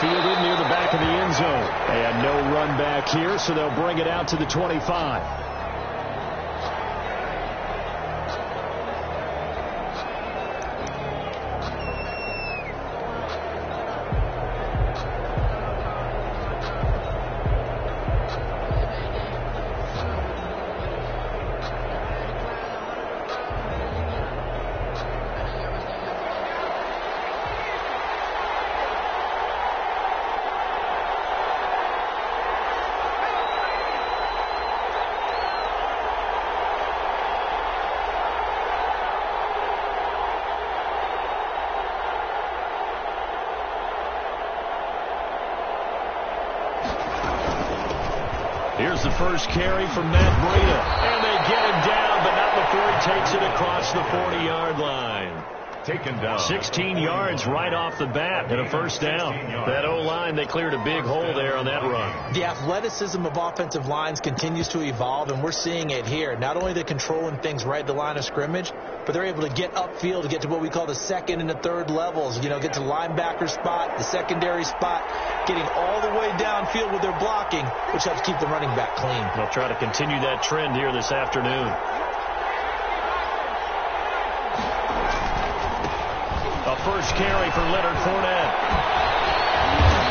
Fielded near the back of the end zone. And no run back here, so they'll bring it out to the 25. Here's the first carry from Matt Breida. And they get him down, but not before he takes it across the 40-yard line. Taken down. 16 yards right off the bat and a first down. That O-line, they cleared a big hole there on that run. The athleticism of offensive lines continues to evolve, and we're seeing it here. Not only they're controlling things right at the line of scrimmage, but they're able to get upfield to get to what we call the second and the third levels. You know, get to linebacker spot, the secondary spot, getting all the way downfield with their blocking, which helps keep the running back clean. They'll try to continue that trend here this afternoon. A first carry for Leonard Fournette.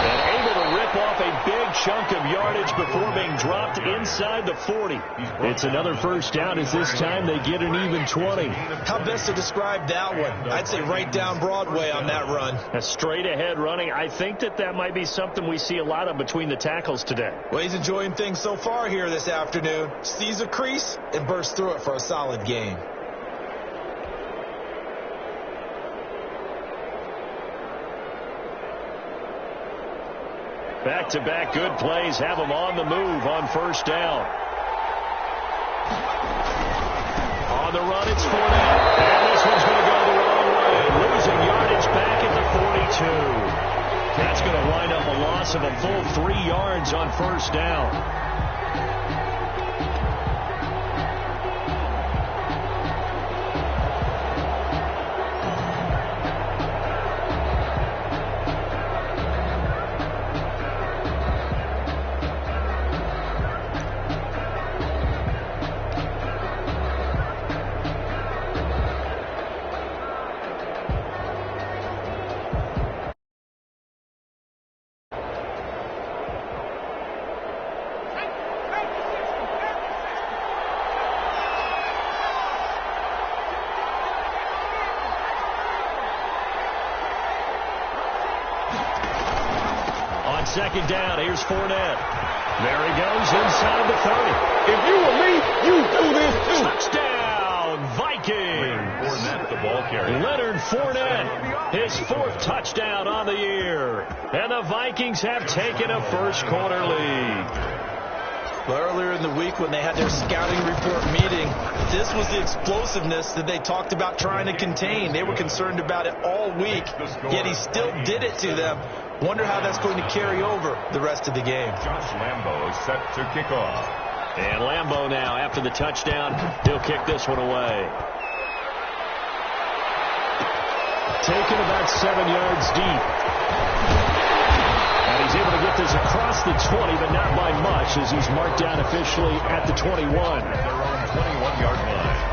And able to rip off a big chunk of yardage before being dropped inside the 40. It's another first down as this time they get an even 20. How best to describe that one? I'd say right down Broadway on that run. A straight ahead running. I think that might be something we see a lot of between the tackles today. Well, he's enjoying things so far here this afternoon. Sees a crease and bursts through it for a solid gain. Back-to-back good plays have them on the move on first down. On the run, it's Fournette. And this one's going to go the wrong way. Losing yardage back at the 42. That's going to wind up a loss of a full 3 yards on first down. Second down, here's Fournette. There he goes inside the 30. If you were me, you do this too. Touchdown, Vikings. Fournette, the ball carrier. Leonard Fournette, his 4th touchdown on the year. And the Vikings have taken a first quarter lead. Well, earlier in the week when they had their scouting report meeting, this was the explosiveness that they talked about trying to contain. They were concerned about it all week, yet he still did it to them. Wonder how that's going to carry over the rest of the game. Josh Lambo is set to kick off. And Lambo now, after the touchdown, he'll kick this one away. Taken about 7 yards deep. And he's able to get this across the 20, but not by much, as he's marked down officially at the 21. Their own 21-yard line.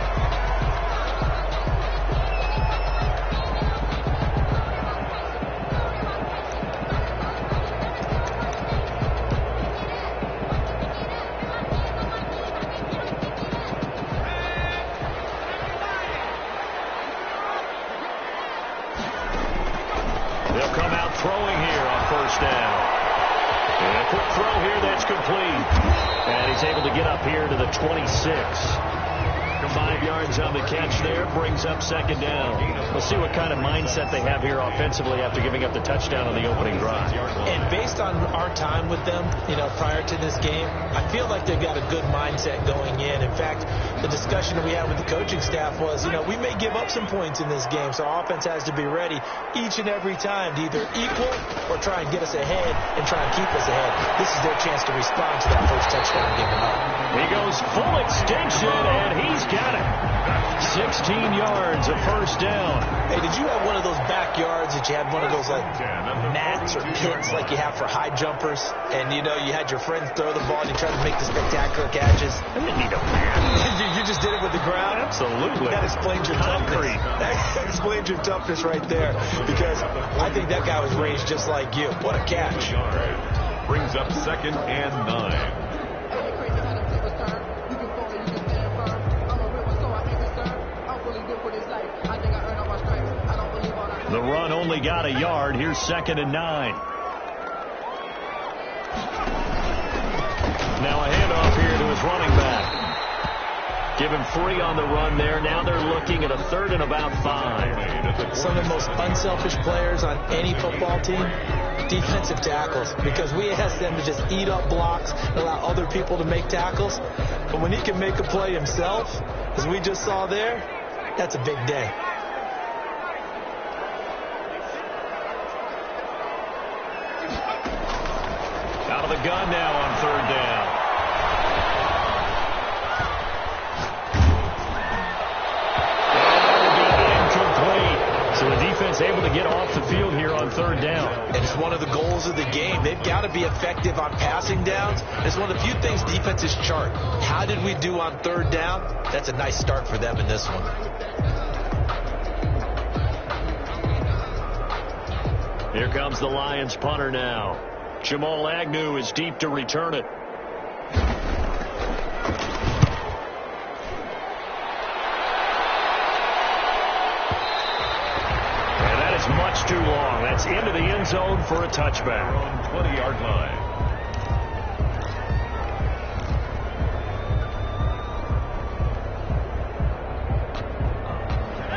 They'll come out throwing here on first down. And a quick throw here that's complete. And he's able to get up here to the 26. 5 yards on the catch there, brings up second down. We'll see what kind of mindset they have here offensively after giving up the touchdown on the opening drive. And based on our time with them, prior to this game, I feel like they've got a good mindset going in. In fact, the discussion that we had with the coaching staff was, we may give up some points in this game, so our offense has to be ready each and every time to either equal or try and get us ahead and try and keep us ahead. This is their chance to respond to that first touchdown given up. He goes full extension, and he's got got it. 16 yards, a first down. Hey, did you have one of those backyards that you had one of those like mats or pits like you have for high jumpers? And, you know, you had your friends throw the ball and you tried to make the spectacular catches? I didn't need a mat. You just did it with the ground? Absolutely. That explains your toughness. That explains your toughness right there. Because I think that guy was raised just like you. What a catch. Brings up 2nd and 9. The run only got a yard. Here's 2nd and 9. Now a handoff here to his running back. Give him 3 on the run there. Now they're looking at a 3rd and about 5. Some of the most unselfish players on any football team, defensive tackles, because we ask them to just eat up blocks and allow other people to make tackles. But when he can make a play himself, as we just saw there, that's a big day. Out of the gun now on 3rd down. So the defense able to get off the field here on 3rd down. And it's one of the goals of the game. They've got to be effective on passing downs. It's one of the few things defenses chart. How did we do on 3rd down? That's a nice start for them in this one. Here comes the Lions punter now. Jamal Agnew is deep to return it. Much too long. That's into the end zone for a touchback. On 20-yard line.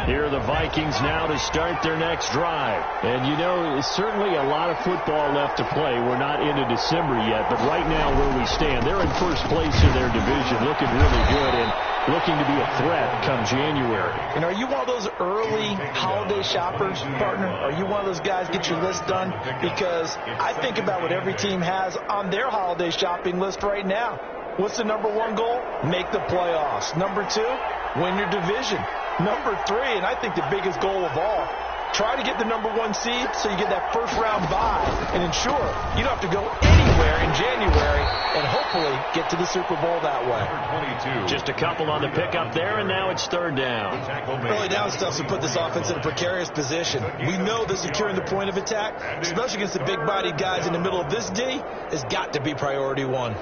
Here are the Vikings now to start their next drive. And, you know, certainly a lot of football left to play. We're not into December yet, but right now where we stand, they're in first place in their division, looking really good and looking to be a threat come January. And are you one of those early holiday shoppers, partner? Are you one of those guys get your list done? Because I think about what every team has on their holiday shopping list right now. What's the number 1 goal? Make the playoffs. Number 2, win your division. Number 3, and I think the biggest goal of all, try to get the number 1 seed so you get that first round bye and ensure you don't have to go anywhere in January and hopefully get to the Super Bowl that way. 22. Just a couple on the pickup there, and now it's 3rd down. Early down stuff to put this offense in a precarious position. We know that securing the point of attack, especially against the big-bodied guys in the middle of this D, has got to be priority 1.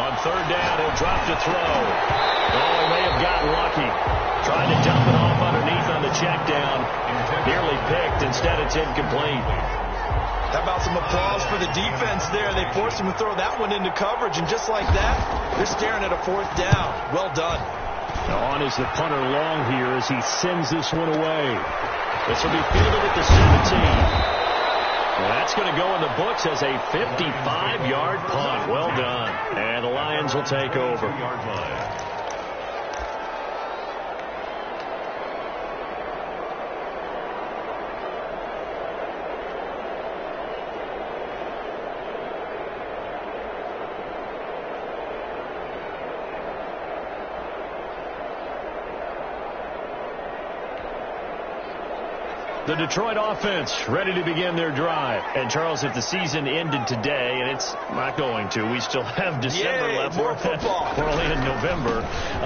On 3rd down, he'll drop to throw. Oh, he may have gotten lucky. Trying to dump it off underneath on the check down. Nearly picked. Instead, it's incomplete. How about some applause for the defense there? They forced him to throw that one into coverage, and just like that, they're staring at a 4th down. Well done. On is the punter long here as he sends this one away. This will be fielded at the 17. That's going to go in the books as a 55-yard punt. Well done. And the Lions will take over. The Detroit offense ready to begin their drive. And, Charles, if the season ended today, and it's not going to, we still have December left. More football. We're only in November.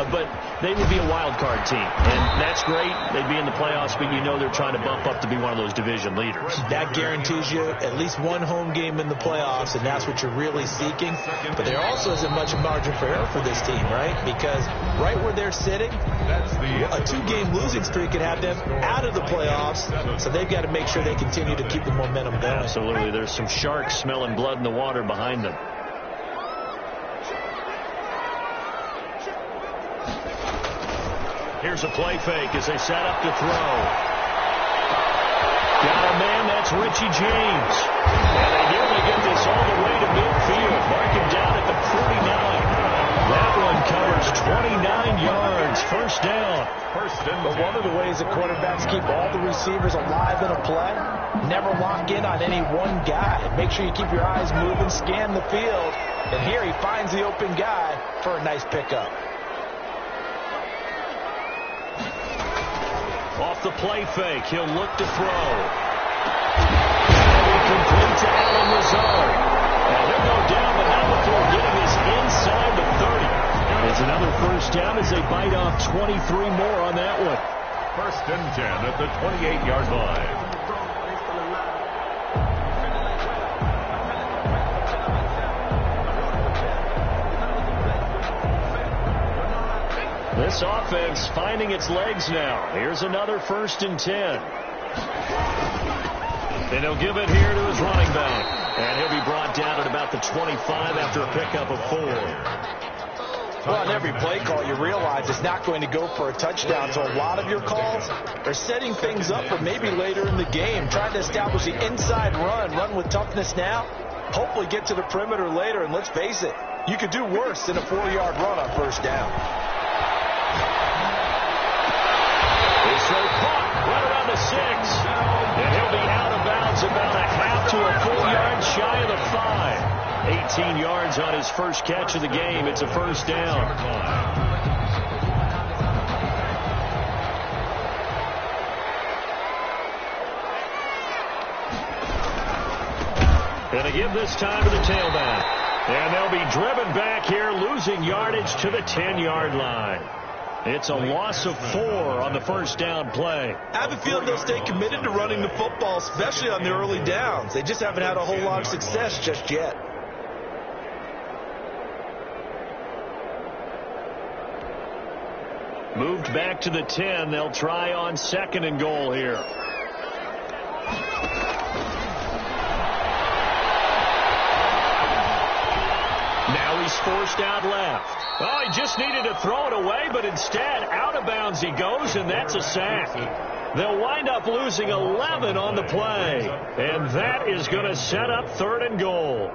But they would be a wild card team. And that's great. They'd be in the playoffs, but you know they're trying to bump up to be one of those division leaders. That guarantees you at least 1 home game in the playoffs, and that's what you're really seeking. But there also isn't much margin for error for this team, right? Because right where they're sitting, a 2-game losing streak could have them out of the playoffs. So they've got to make sure they continue to keep the momentum going. Absolutely. There's some sharks smelling blood in the water behind them. Here's a play fake as they set up to throw. Got a man, that's Richie James. And they nearly get this all the way to midfield. Mark him down at the 49. That one covers 29 yards. First down. But one of the ways that quarterbacks keep all the receivers alive in a play, never lock in on any one guy. Make sure you keep your eyes moving, scan the field. And here he finds the open guy for a nice pickup. Off the play fake, he'll look to throw. Complete to Allen Lazard. And he'll go down, but not before getting this inside the 30. It's another first down as they bite off 23 more on that one. First and 10 at the 28-yard line. This offense finding its legs now. Here's another first and 10. And he'll give it here to his running back. And he'll be brought down at about the 25 after a pickup of 4. Well, on every play call, you realize it's not going to go for a touchdown. So a lot of your calls are setting things up for maybe later in the game, trying to establish the inside run with toughness now, hopefully get to the perimeter later. And let's face it, you could do worse than a 4-yard run on first down. It's caught right around the 6. And he'll be out of bounds about a half to a full yard shy of the 5. 18 yards on his first catch of the game. It's a first down. Going to give this time to the tailback. And they'll be driven back here, losing yardage to the 10-yard line. It's a loss of 4 on the first down play. I have a feeling they'll stay committed to running the football, especially on the early downs. They just haven't had a whole lot of success just yet. Moved back to the 10. They'll try on second and goal here. Now he's forced out left. Oh, he just needed to throw it away, but instead out of bounds he goes, and that's a sack. They'll wind up losing 11 on the play, and that is going to set up third and goal.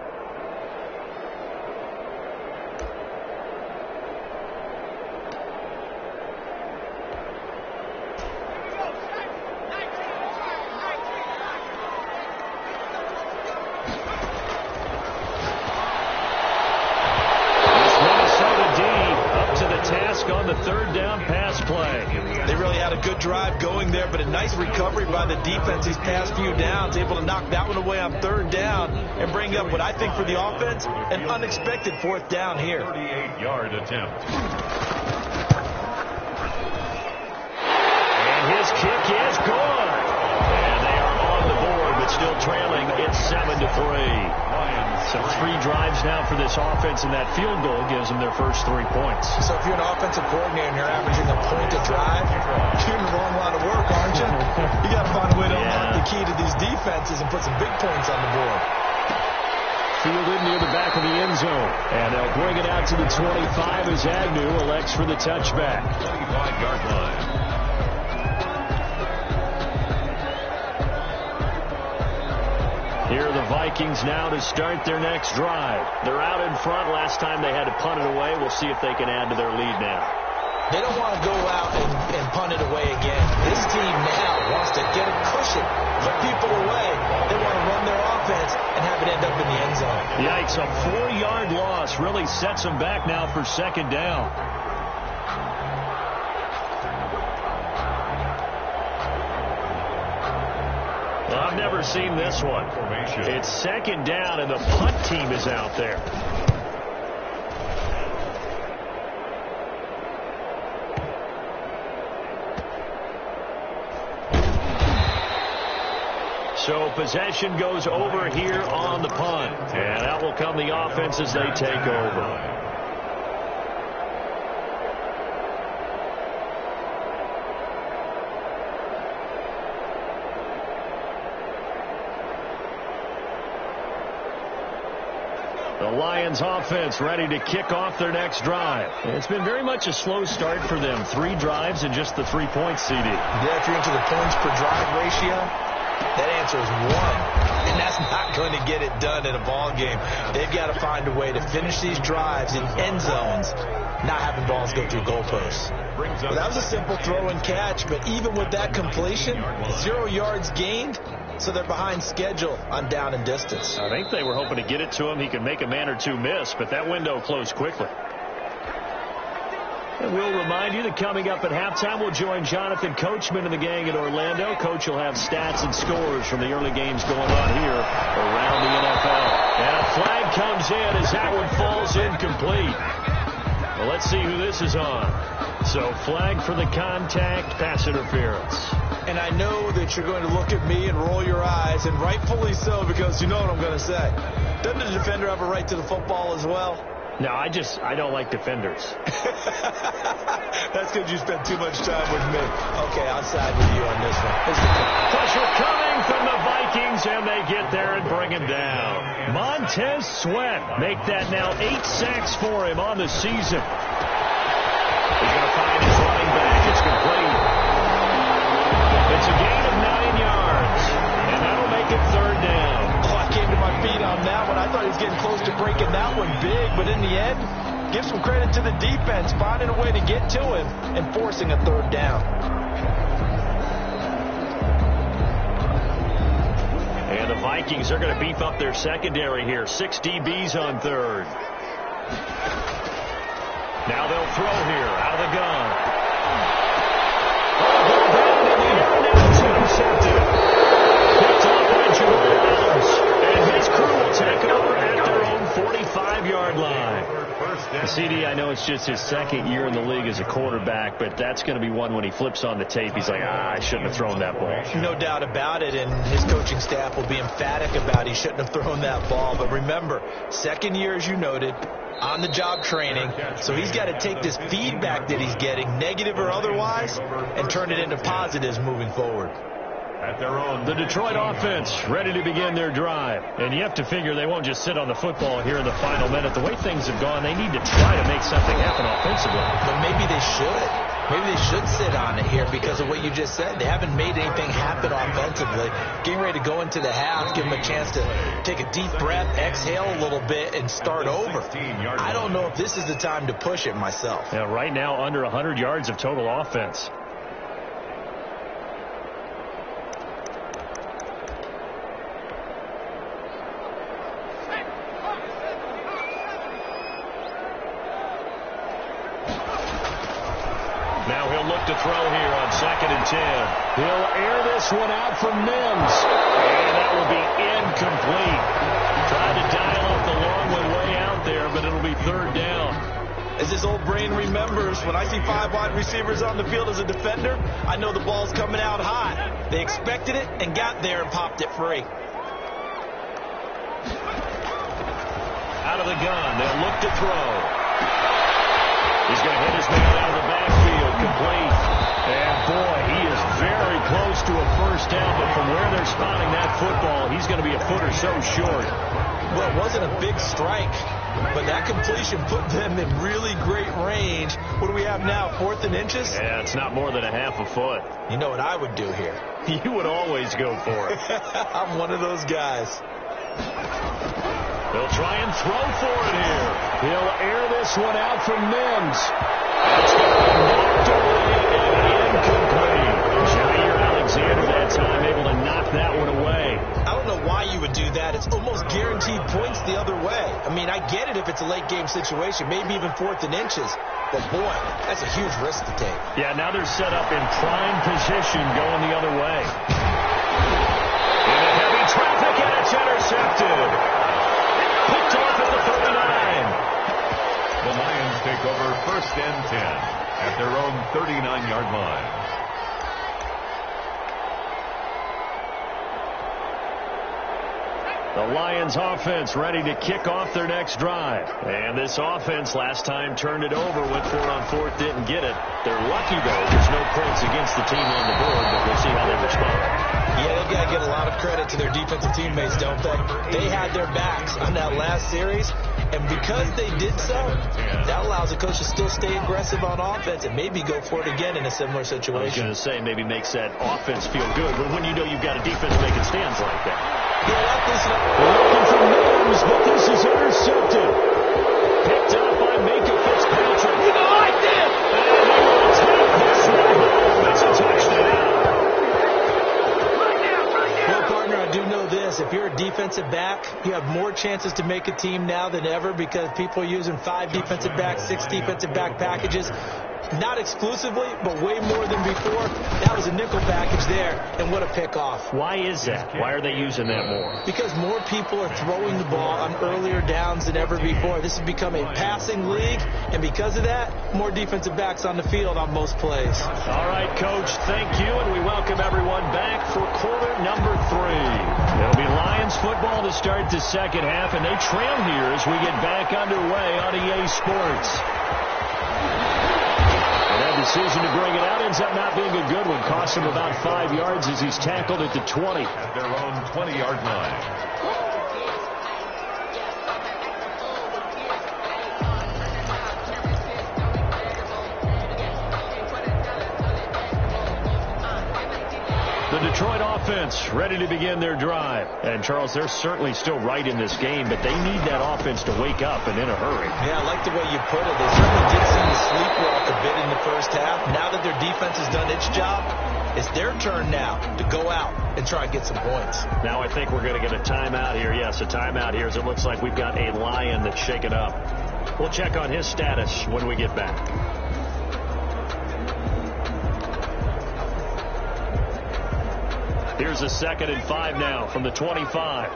On the third down pass play. They really had a good drive going there, but a nice recovery by the defense these past few downs, able to knock that one away on third down and bring up what I think for the offense, an unexpected fourth down here. 38-yard attempt. And his kick is good. And they are on the board, but still trailing. It's 7-3. So 3 drives now for this offense, and that field goal gives them their first 3 points. So if you're an offensive coordinator and you're averaging a point a drive, you're doing the wrong line of work, aren't you? You got to find a way to unlock the key to these defenses and put some big points on the board. Fielded near the back of the end zone. And they'll bring it out to the 25 as Agnew elects for the touchback. 25-yard line. Here are the Vikings now to start their next drive. They're out in front. Last time they had to punt it away. We'll see if they can add to their lead now. They don't want to go out and punt it away again. This team now wants to get a cushion, put people away. They want to run their offense and have it end up in the end zone. Yikes, a 4-yard loss really sets them back now for second down. Well, I've never seen this one. It's second down, and the punt team is out there. So possession goes over here on the punt. And out will come the offense as they take over. The Lions offense ready to kick off their next drive. It's been very much a slow start for them. 3 drives and just the 3 points, CD. Yeah, if you're into the points per drive ratio, that answer is 1. And that's not going to get it done in a ball game. They've got to find a way to finish these drives in end zones, not having balls go through goalposts. Well, that was a simple throw and catch, but even with that completion, 0 yards gained, so they're behind schedule on down and distance. I think they were hoping to get it to him. He could make a man or two miss, but that window closed quickly. And we'll remind you that coming up at halftime, we'll join Jonathan Coachman and the gang in Orlando. Coach will have stats and scores from the early games going on here around the NFL. And a flag comes in as that one falls incomplete. Well, let's see who this is on. So flag for the contact, pass interference. And I know that you're going to look at me and roll your eyes, and rightfully so, because you know what I'm going to say. Doesn't the defender have a right to the football as well? No, I don't like defenders. That's because you spent too much time with me. Okay, I'll side with you on this one. Pressure coming from the Vikings, and they get there and bring him down. Montez Sweat make that now 8 sacks for him on the season. He's going to find his running back. It's complete. It's a gain of 9 yards, and that'll make it third down. Oh, I came to my feet on that one. I thought he was getting close to breaking that one big, but in the end, give some credit to the defense, finding a way to get to him and forcing a third down. And the Vikings are going to beef up their secondary here. 6 DBs on third. Now they'll throw here out of the gun. Intercepted. Picked off by Jamal Adams. And his crew will take over at their own 45-yard line. CD, I know it's just his second year in the league as a quarterback, but that's going to be one when he flips on the tape. He's like, I shouldn't have thrown that ball. No doubt about it, and his coaching staff will be emphatic about he shouldn't have thrown that ball. But remember, second year, as you noted, on-the-job training, so he's got to take this feedback that he's getting, negative or otherwise, and turn it into positives moving forward. At their own, the Detroit offense ready to begin their drive. And you have to figure they won't just sit on the football here in the final minute. The way things have gone, they need to try to make something happen offensively. But maybe they should. Maybe they should sit on it here because of what you just said. They haven't made anything happen offensively. Getting ready to go into the half, give them a chance to take a deep breath, exhale a little bit, and start over. I don't know if this is the time to push it myself. Yeah, right now, under 100 yards of total offense. Now he'll look to throw here on 2nd and 10. He'll air this one out for Mims. And that will be incomplete. Tried to dial up the long one way out there, but it'll be third down. As his old brain remembers, when I see 5 wide receivers on the field as a defender, I know the ball's coming out hot. They expected it and got there and popped it free. Out of the gun, they'll look to throw. He's going to hit his man out of the backfield, complete. And boy, he is very close to a first down, but from where they're spotting that football, he's going to be a foot or so short. Well, it wasn't a big strike, but that completion put them in really great range. What do we have now, 4th and inches? Yeah, it's not more than a half a foot. You know what I would do here? You would always go for it. I'm one of those guys. They'll try and throw for it here. He'll air this one out for Mims. It's going to be knocked away and incomplete. Jair Alexander that time able to knock that one away. I don't know why you would do that. It's almost guaranteed points the other way. I mean, I get it if it's a late game situation, maybe even 4th and inches. But boy, that's a huge risk to take. Yeah, now they're set up in prime position going the other way. Into heavy traffic, and it's intercepted. Picked off at the 39. The Lions take over 1st and 10 at their own 39-yard line. The Lions offense ready to kick off their next drive. And this offense last time turned it over, went for it on 4th, didn't get it. They're lucky, though. There's no points against the team on the board, but we'll see how they respond. Yeah, they've got to get a lot of credit to their defensive teammates, don't they? They had their backs on that last series, and because they did so, that allows the coach to still stay aggressive on offense and maybe go for it again in a similar situation. I was going to say maybe makes that offense feel good, but when you know you've got a defense making stands like that. Looking for Mims, but this is intercepted. Picked up by Minka Fitzpatrick. You go like this. And he will take this one home. It's a touchdown. Well, partner, I do know this. If you're a defensive back, you have more chances to make a team now than ever because people are using 5 defensive backs, 6 defensive back packages. Not exclusively, but way more than before. That was a nickel package there, and what a pickoff. Why is that? Why are they using that more? Because more people are throwing the ball on earlier downs than ever before. This has become a passing league, and because of that, more defensive backs on the field on most plays. All right, Coach, thank you, and we welcome everyone back for quarter number 3. It'll be Lions football to start the second half, and they trail here as we get back underway on EA Sports. That decision to bring it out ends up not being a good one. Costs him about 5 yards as he's tackled at the 20. At their own 20-yard line. The Detroit offense ready to begin their drive. And, Charles, they're certainly still right in this game, but they need that offense to wake up and in a hurry. Yeah, I like the way you put it. They certainly did seem to sleepwalk a bit in the first half. Now that their defense has done its job, it's their turn now to go out and try and get some points. Now I think we're going to get a timeout here. Yes, a timeout here as it looks like we've got a Lion that's shaken up. We'll check on his status when we get back. Here's a 2nd and 5 now from the 25.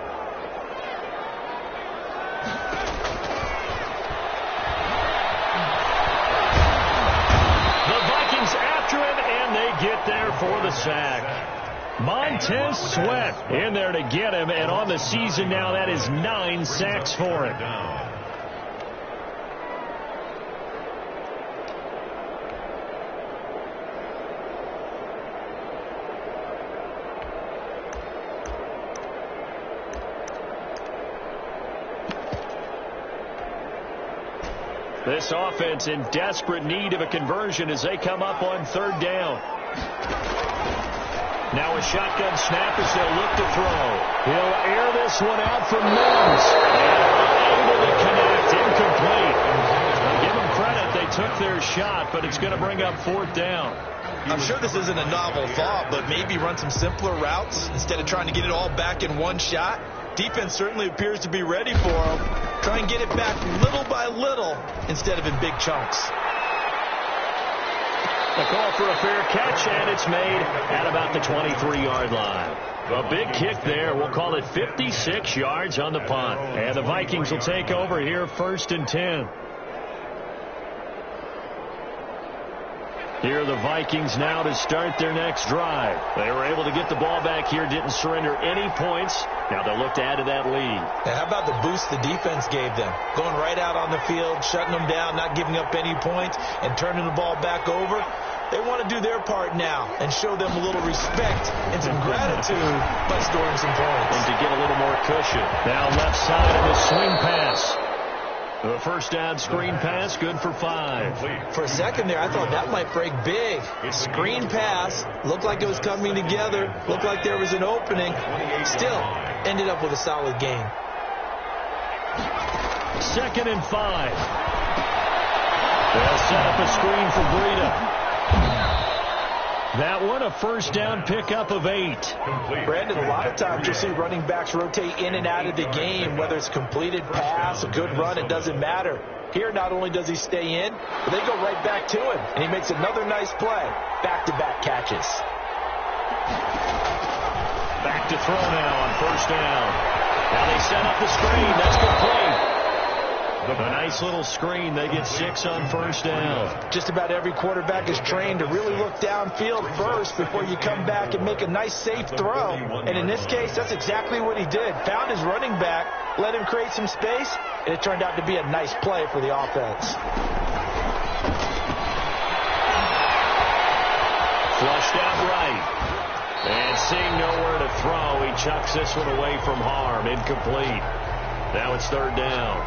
The Vikings after him, and they get there for the sack. Montez Sweat in there to get him, and on the season now, that is 9 sacks for him. This offense in desperate need of a conversion as they come up on 3rd down. Now a shotgun snap as they'll look to throw. He'll air this one out for Mims. And able to connect. Incomplete. Give them credit. They took their shot, but it's going to bring up 4th down. I'm sure this isn't a novel thought, but maybe run some simpler routes instead of trying to get it all back in one shot. Defense certainly appears to be ready for him. Try and get it back little by little instead of in big chunks. The call for a fair catch, and it's made at about the 23-yard line. A big kick there. We'll call it 56 yards on the punt. And the Vikings will take over here 1st and 10. Here are the Vikings now to start their next drive. They were able to get the ball back here, didn't surrender any points. Now they'll look to add to that lead. Now, how about the boost the defense gave them? Going right out on the field, shutting them down, not giving up any points, and turning the ball back over. They want to do their part now and show them a little respect and some gratitude by scoring some points. And to get a little more cushion. Now left side of the swing pass. The 1st down screen pass, good for 5. For a second there, I thought that might break big. Screen pass, looked like it was coming together, looked like there was an opening. Still, ended up with a solid gain. 2nd and 5. They'll set up a screen for Breida. That one, a 1st down pickup of 8. Brandon, a lot of times you'll see running backs rotate in and out of the game, whether it's completed pass, a good run, it doesn't matter. Here, not only does he stay in, but they go right back to him, and he makes another nice play. Back-to-back catches. Back to throw now on 1st down. Now they set up the screen. That's complete. A nice little screen. They get 6 on 1st down. Just about every quarterback is trained to really look downfield first before you come back and make a nice, safe throw. And in this case, that's exactly what he did. Found his running back, let him create some space, and it turned out to be a nice play for the offense. Flushed out right. And seeing nowhere to throw. He chucks this one away from harm. Incomplete. Now it's third down.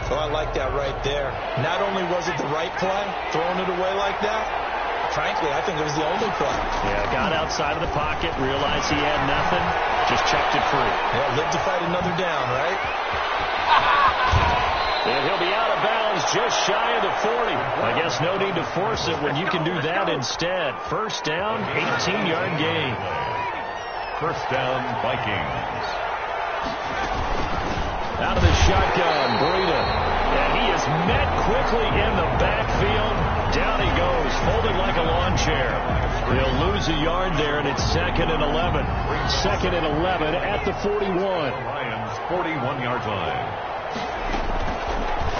So I like that right there. Not only was it the right play, throwing it away like that, frankly, I think it was the only play. Yeah, got outside of the pocket, realized he had nothing, just chucked it free. Yeah, live to fight another down, right? And he'll be out of bounds just shy of the 40. I guess no need to force it when you can do that instead. First down, 18-yard gain. First down, Vikings. Out of the shotgun, Breida. And he is met quickly in the backfield. Down he goes, folded like a lawn chair. He'll lose a yard there, and it's 2nd and 11. 2nd and 11 at the 41. Lions, 41-yard line.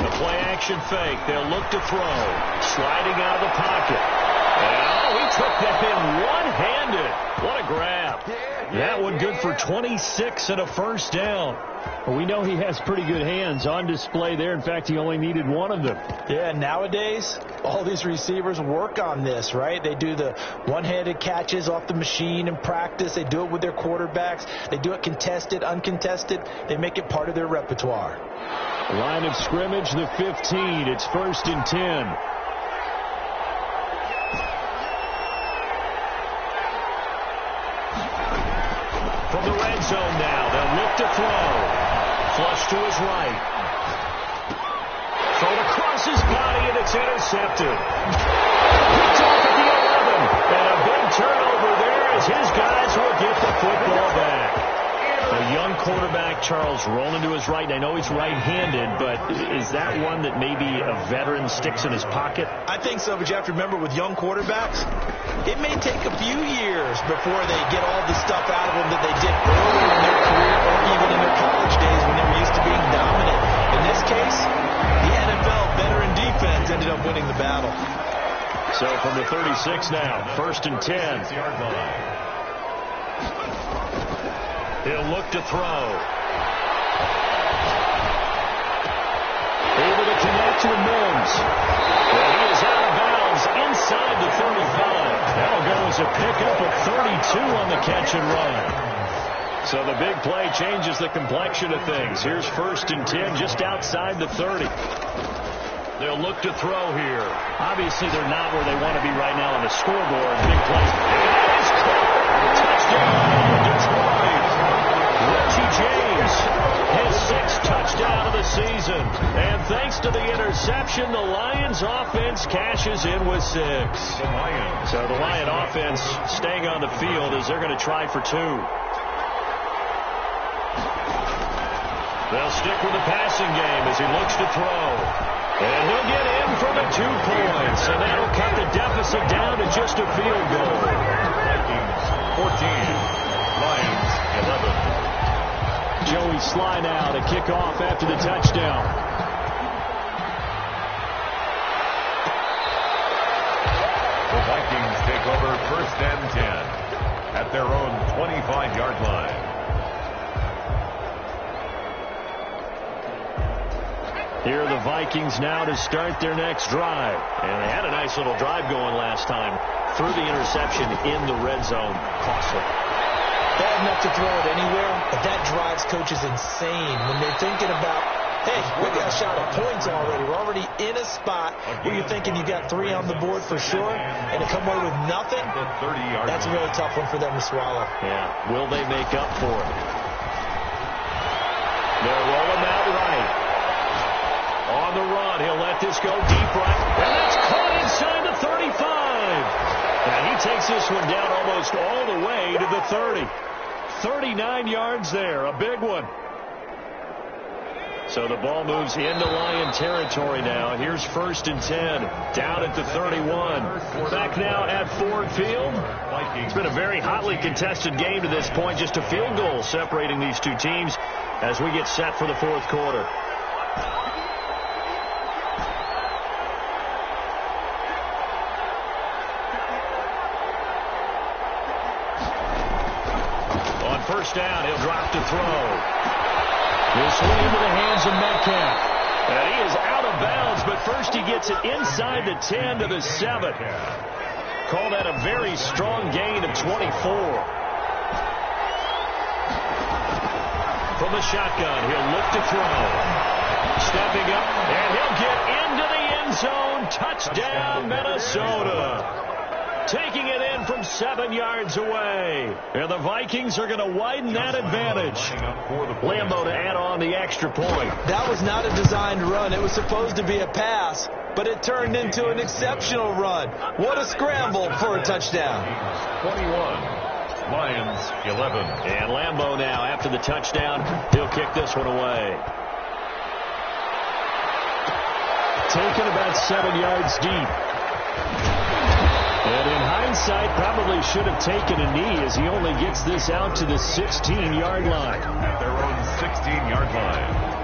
The play-action fake. They'll look to throw. Sliding out of the pocket. Oh, he took that in one-handed. What a grab. That one good for 26 and a first down. Well, we know he has pretty good hands on display there. In fact, he only needed one of them. Yeah, nowadays, all these receivers work on this, right? They do the one-handed catches off the machine in practice. They do it with their quarterbacks. They do it contested, uncontested. They make it part of their repertoire. Line of scrimmage, the 15. It's 1st and 10. From the red zone now, they'll look to throw. Flush to his right. Thrown across his body, and it's intercepted. Picked off at the 11. And a big turnover there as his guys will get the football back. A young quarterback, Charles, rolling to his right. I know he's right-handed, but is that one that maybe a veteran sticks in his pocket? I think so, but you have to remember with young quarterbacks, it may take a few years before they get all the stuff out of them that they did earlier in their career or even in their college days when they were used to being dominant. In this case, the NFL veteran defense ended up winning the battle. So from the 36 now, 1st and 10. He'll look to throw. Able to connect with Mims. And he is out of bounds inside the 35. That'll go as a pickup of 32 on the catch and run. So the big play changes the complexion of things. Here's 1st and 10 just outside the 30. They'll look to throw here. Obviously, they're not where they want to be right now on the scoreboard. Big play. And it's caught. Touchdown, Detroit. Reggie James, his 6th touchdown of the season. And thanks to the interception, the Lions offense cashes in with 6. So the Lion offense staying on the field as they're going to try for 2. They'll stick with the passing game as he looks to throw. And he'll get in for the 2 points. And that'll cut the deficit down to just a field goal. Vikings 14, Lions 11. Joey Sly now to kick off after the touchdown. The Vikings take over 1st and 10 at their own 25-yard line. Here are the Vikings now to start their next drive. And they had a nice little drive going last time. Through the interception in the red zone. Costly. Bad enough to throw it anywhere, but that drives coaches insane when they're thinking about, hey, we got a shot at points already. We're already in a spot where you're thinking you got 3 on the board for sure, and to come away with nothing, that's a really tough one for them to swallow. Yeah. Will they make up for it? They're rolling out right. On the run, he'll let this go deep right. And that's caught inside the 35. And he takes this one down almost all the way to the 30. 39 yards there, a big one. So the ball moves into Lion territory now. Here's 1st and 10, down at the 31. Back now at Ford Field. It's been a very hotly contested game to this point. Just a field goal separating these two teams as we get set for the 4th quarter. First down, he'll drop to throw. This one into the hands of Metcalf. And he is out of bounds, but first he gets it inside the 10 to the 7. Call that a very strong gain of 24. from the shotgun. He'll look to throw. Stepping up, and he'll get into the end zone. Touchdown, Minnesota. Taking it in from 7 yards away. And the Vikings are going to widen that advantage. Lambeau to add on the extra point. That was not a designed run. It was supposed to be a pass, but it turned into an exceptional run. What a scramble for a touchdown. 21. Lions 11. And Lambeau now, after the touchdown, he'll kick this one away. Taken about 7 yards deep. And in hindsight, probably should have taken a knee as he only gets this out to the 16-yard line. At their own 16-yard line.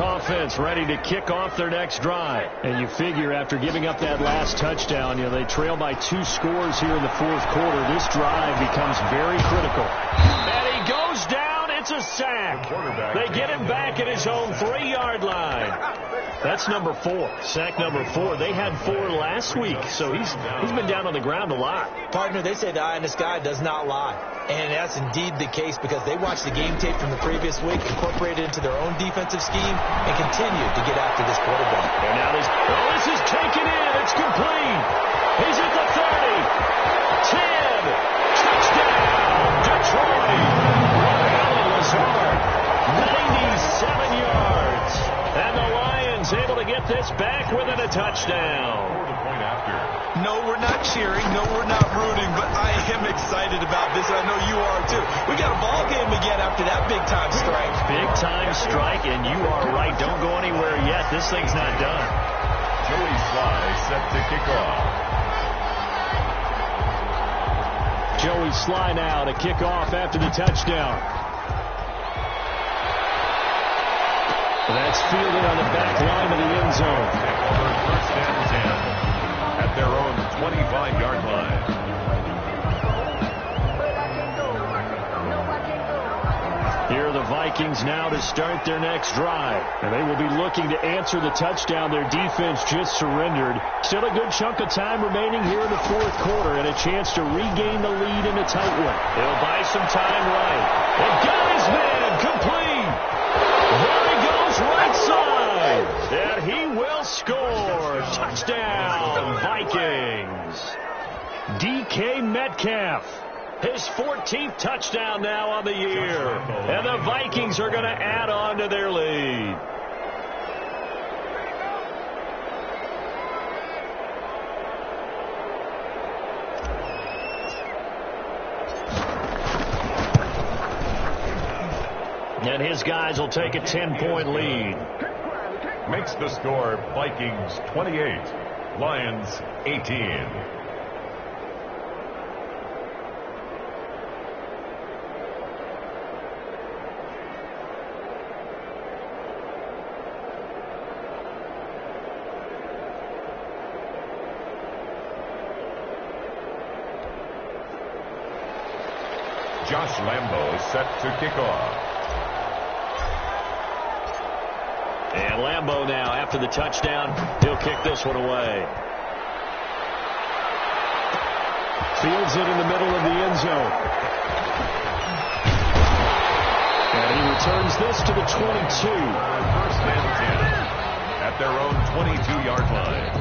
Offense ready to kick off their next drive. And you figure after giving up that last touchdown, they trail by 2 scores here in the fourth quarter. This drive becomes very critical. And he goes down. It's a sack. They get him back at his own 3-yard line. That's number 4. Sack number 4. They had 4 last week, so he's been down on the ground a lot. Partner, they say the eye in the sky does not lie. And that's indeed the case because they watched the game tape from the previous week, incorporated it into their own defensive scheme, and continued to get after this quarterback. And now this is taken in. It's complete. He's at the 30. 10. Touchdown, Detroit. Allen Lazard, 97 yards. And the Lions able to get this back within a touchdown. No, we're not cheering. No, we're not rooting. But I am excited about this, and I know you are too. We got a ball game again after that big-time strike. Big-time strike, and you are right. Don't go anywhere yet. This thing's not done. Joey Sly set to kick off. Joey Sly now to kick off after the touchdown. That's fielded on the back line of the end zone. Over first and 10 at their own 25-yard line. Here are the Vikings now to start their next drive. And they will be looking to answer the touchdown their defense just surrendered. Still a good chunk of time remaining here in the fourth quarter and a chance to regain the lead in a tight one. He'll buy some time right. And got his man complete. There he goes right side. And he will score. Touchdown, Vikings. DK Metcalf. His 14th touchdown now on the year. And the Vikings are going to add on to their lead. And his guys will take a 10-point lead. Makes the score Vikings 28, Lions 18. Josh Lambeau is set to kick off. And Lambeau now, after the touchdown, he'll kick this one away. Fields it in the middle of the end zone. And he returns this to the 22. First and 10 at their own 22-yard line.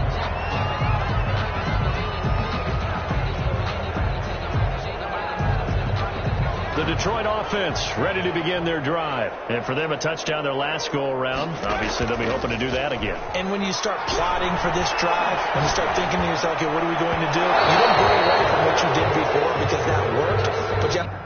The Detroit offense ready to begin their drive. And for them, a touchdown their last go-around. Obviously, they'll be hoping to do that again. And when you start plotting for this drive, when you start thinking to yourself, okay, what are we going to do? You don't go away from what you did before because that worked. But you have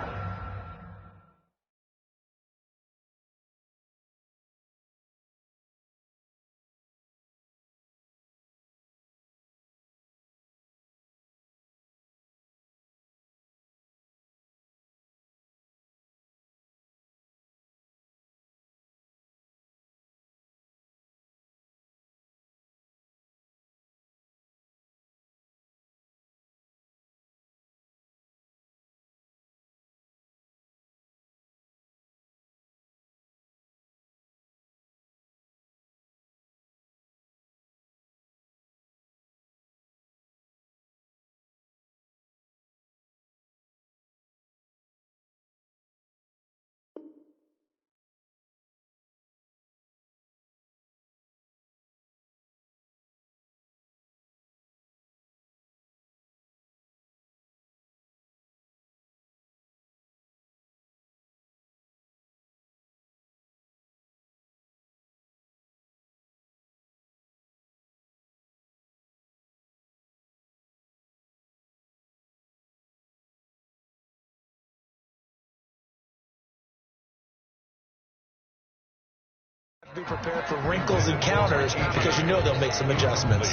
Be prepared for wrinkles and counters because you know they'll make some adjustments.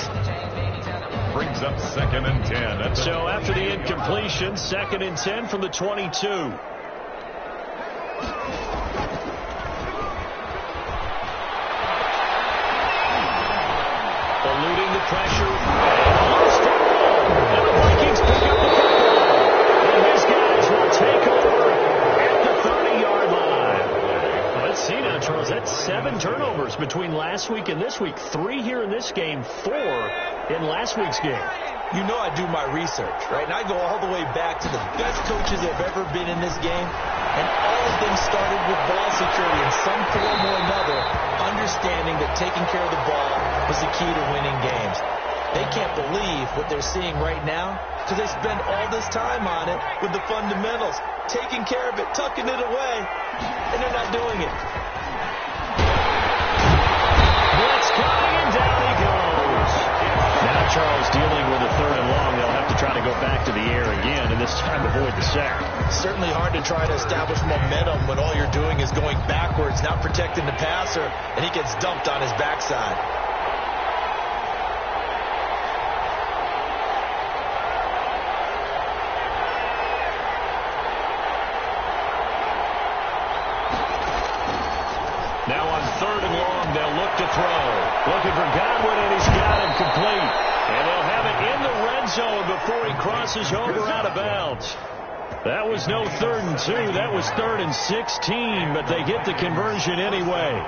Brings up 2nd and 10. So after the incompletion, 2nd and 10 from the 22. Eluding the pressure. And the Vikings pick up the football. And his guys will take over at the 30-yard line. Let's see now, Charles. That's 7 turnovers between last week and this week. 3 here in this game, 4 in last week's game. You know I do my research, right? And I go all the way back to the best coaches that have ever been in this game. And all of them started with ball security in some form or another, understanding that taking care of the ball was the key to winning games. They can't believe what they're seeing right now because they spend all this time on it with the fundamentals, taking care of it, tucking it away, and they're not doing it. Blitz coming, and down he goes. Now Charles dealing with a 3rd and long. They'll have to try to go back to the air again, and this time avoid the sack. Certainly hard to try to establish momentum when all you're doing is going backwards, not protecting the passer, and he gets dumped on his backside. Now on 3rd and long, they'll look to throw. Looking for Godwin, and he's got him complete. And they'll have it in the red zone before he crosses over out of bounds. That was no 3rd and 2. That was 3rd and 16, but they get the conversion anyway.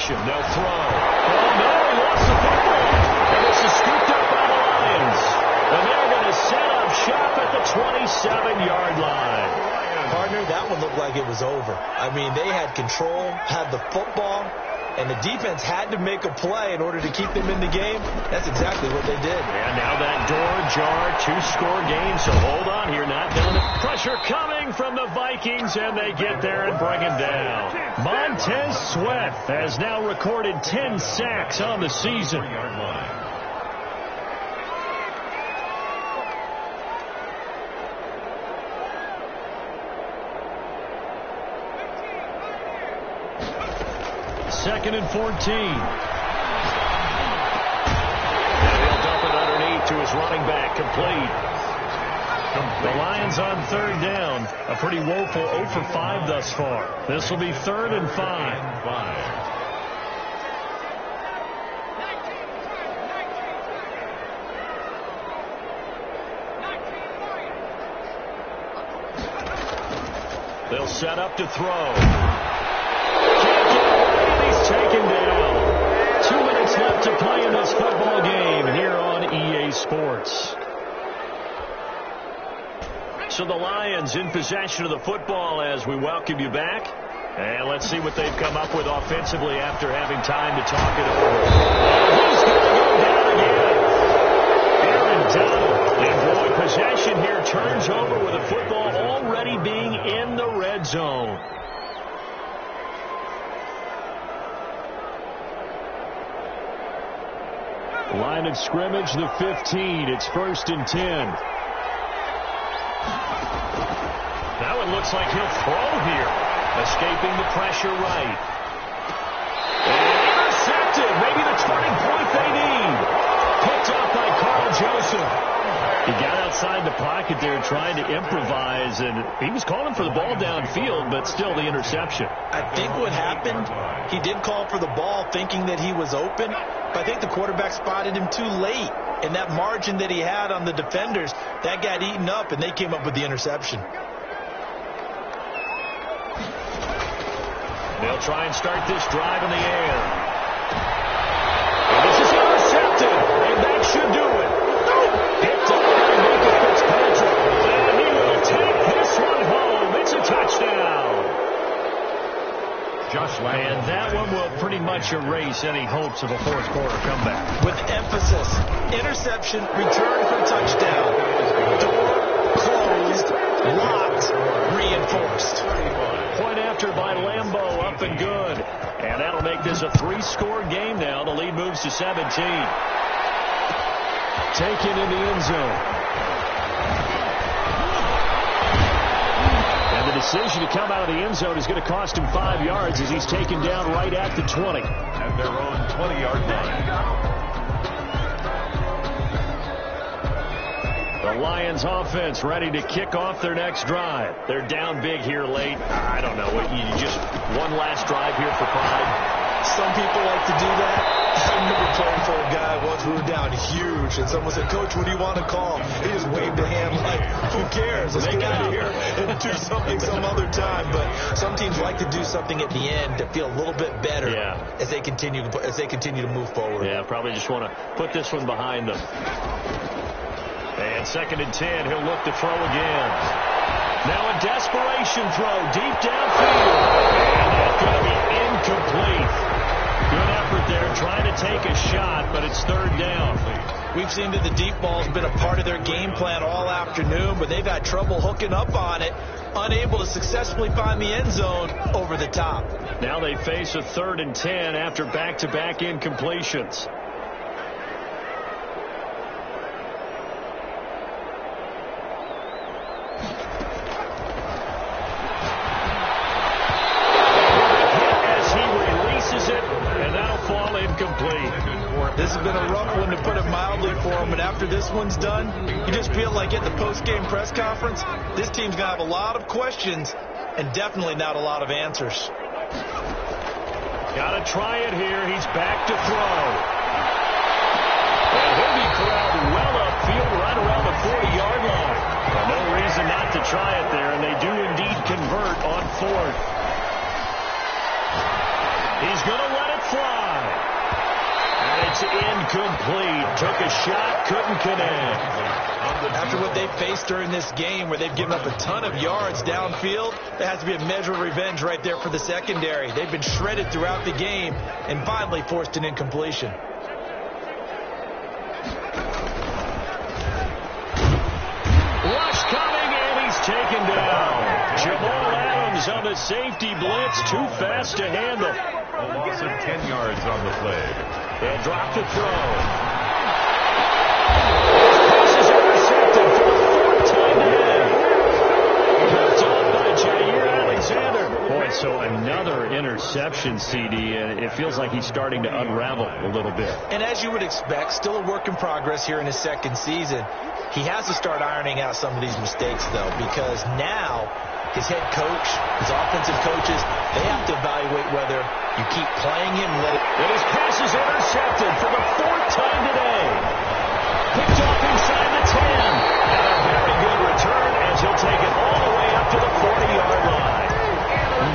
They'll throw. Oh, no, he lost the football. And this is scooped up by the Lions. And they're going to set up shop at the 27-yard line. Partner, that one looked like it was over. I mean, they had control, had the football, and the defense had to make a play in order to keep them in the game. That's exactly what they did. And now that door jar, 2-score game, so hold on here, not done. Pressure coming from the Vikings, and they get there and bring him down. Montez Sweat has now recorded 10 sacks on the season. Second and 14. And he'll dump it underneath to his running back, complete. The Lions on 3rd down. A pretty woeful 0 for 5 thus far. This will be 3rd and 5. They'll set up to throw. He's taken down. 2 minutes left to play in this football game here on EA Sports. So the Lions in possession of the football as we welcome you back. And let's see what they've come up with offensively after having time to talk it over. He's going to go down again. Aaron Donald. And boy, possession here turns over with the football already being in the red zone. Line of scrimmage, the 15. It's 1st and 10. Now it looks like he'll throw here. Escaping the pressure right. And intercepted. Maybe the turning point they need. Picked up by Carl Joseph. He got outside the pocket there trying to improvise, and he was calling for the ball downfield, but still the interception. I think what happened, he did call for the ball thinking that he was open, but I think the quarterback spotted him too late. And that margin that he had on the defenders, that got eaten up, and they came up with the interception. They'll try and start this drive in the air. And this is intercepted, and that should do it. Picked up by Micah Fitzpatrick, and he will take this one home. It's a touchdown. And that one will pretty much erase any hopes of a fourth-quarter comeback. With emphasis, interception, return for touchdown. Door closed, locked, forced. Point after by Lambeau, up and good. And that'll make this a 3-score game now. The lead moves to 17. Taken in the end zone. And the decision to come out of the end zone is going to cost him 5 yards as he's taken down right at the 20. At their own 20-yard line. The Lions offense ready to kick off their next drive. They're down big here late. I don't know. You just one last drive here for pride. Some people like to do that. I remember playing for a guy once we were down huge, and someone said, "Coach, what do you want to call?" He just waved a hand like, "Who cares? Let's get out of here and do something some other time." But some teams like to do something at the end to feel a little bit better as they continue to move forward. Yeah, probably just want to put this one behind them. And 2nd and 10, he'll look to throw again. Now a desperation throw deep downfield. And that's going to be incomplete. Good effort there trying to take a shot, but it's 3rd down. We've seen that the deep ball has been a part of their game plan all afternoon, but they've had trouble hooking up on it, unable to successfully find the end zone over the top. Now they face a 3rd and 10 after back-to-back incompletions. This has been a rough one, to put it mildly, for him. But after this one's done, you just feel like at the post-game press conference, this team's going to have a lot of questions and definitely not a lot of answers. Got to try it here. He's back to throw. And he'll be corralled well upfield right around the 40-yard line. Well, no reason not to try it there, and they do indeed convert on 4th. He's going to let it fly. And it's incomplete. Took a shot, couldn't connect. After what they've faced during this game, where they've given up a ton of yards downfield, there has to be a measure of revenge right there for the secondary. They've been shredded throughout the game and finally forced an incompletion. Rush coming, and he's taken down. Jamal Adams on the safety blitz, too fast to handle. A loss of 10 yards on the play. And drop the throw. This pass is intercepted for the 4th time today. Picked off by Jair Alexander. Boy, so another interception, CD, and it feels like he's starting to unravel a little bit. And as you would expect, still a work in progress here in his 2nd season. He has to start ironing out some of these mistakes, though, because now his head coach, his offensive coaches, they have to evaluate whether you keep playing him and let it. And his pass is intercepted for the 4th time today. Picked off inside the 10. And a very good return as he'll take it all the way up to the 40-yard line.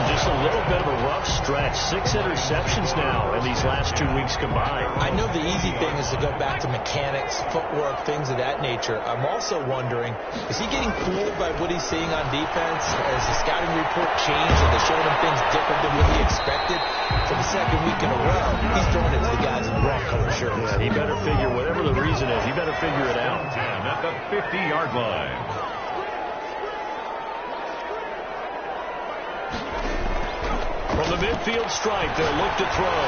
Just a little bit of a rough stretch. 6 interceptions now in these last 2 weeks combined. I know the easy thing is to go back to mechanics, footwork, things of that nature. I'm also wondering, is he getting fooled by what he's seeing on defense? Has the scouting report changed and they're showing him things different than what he expected? For the 2nd week in a row, he's throwing it to the guys in the wrong color shirts. Yeah, he better figure, whatever the reason is, he better figure it out. 10 at the 50-yard line. From the midfield stripe, they'll look to throw.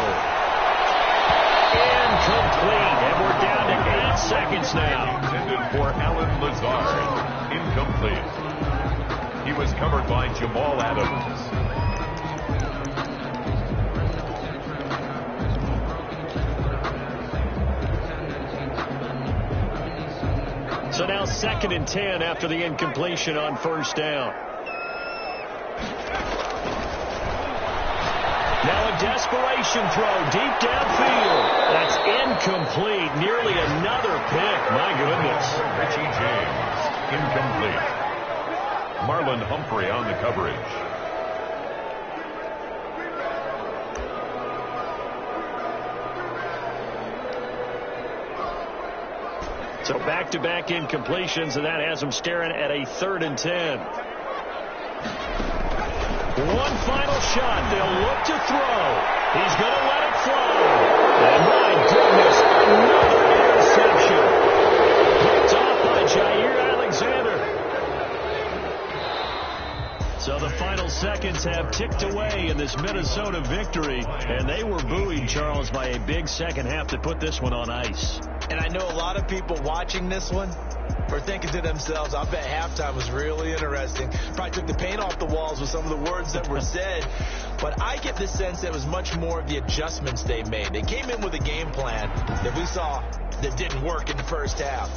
Incomplete. And we're down to 8 seconds now. Intended for Alan Lazard. Incomplete. He was covered by Jamal Adams. So now 2nd and 10 after the incompletion on 1st down. Now a desperation throw deep downfield. That's incomplete. Nearly another pick. My goodness. Richie James. Incomplete. Marlon Humphrey on the coverage. So back-to-back incompletions, and that has them staring at a 3rd and 10. One final shot. They'll look to throw. He's going to let it fly. And my goodness, another interception. Picked off by Jair Alexander. So the final seconds have ticked away in this Minnesota victory, and they were buoyed, Charles, by a big second half to put this one on ice. And I know a lot of people watching this one are thinking to themselves, I bet halftime was really interesting. Probably took the paint off the walls with some of the words that were said. But I get the sense that it was much more of the adjustments they made. They came in with a game plan that we saw that didn't work in the first half.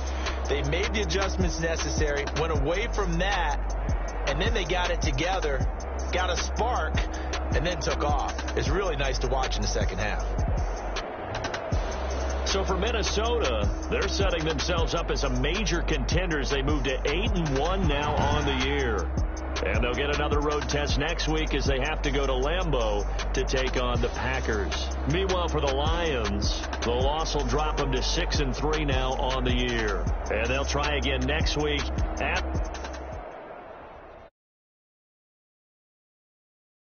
They made the adjustments necessary, went away from that, and then they got it together, got a spark, and then took off. It's really nice to watch in the second half. So for Minnesota, they're setting themselves up as a major contender as they move to 8-1 now on the year. And they'll get another road test next week as they have to go to Lambeau to take on the Packers. Meanwhile, for the Lions, the loss will drop them to 6-3 now on the year. And they'll try again next week at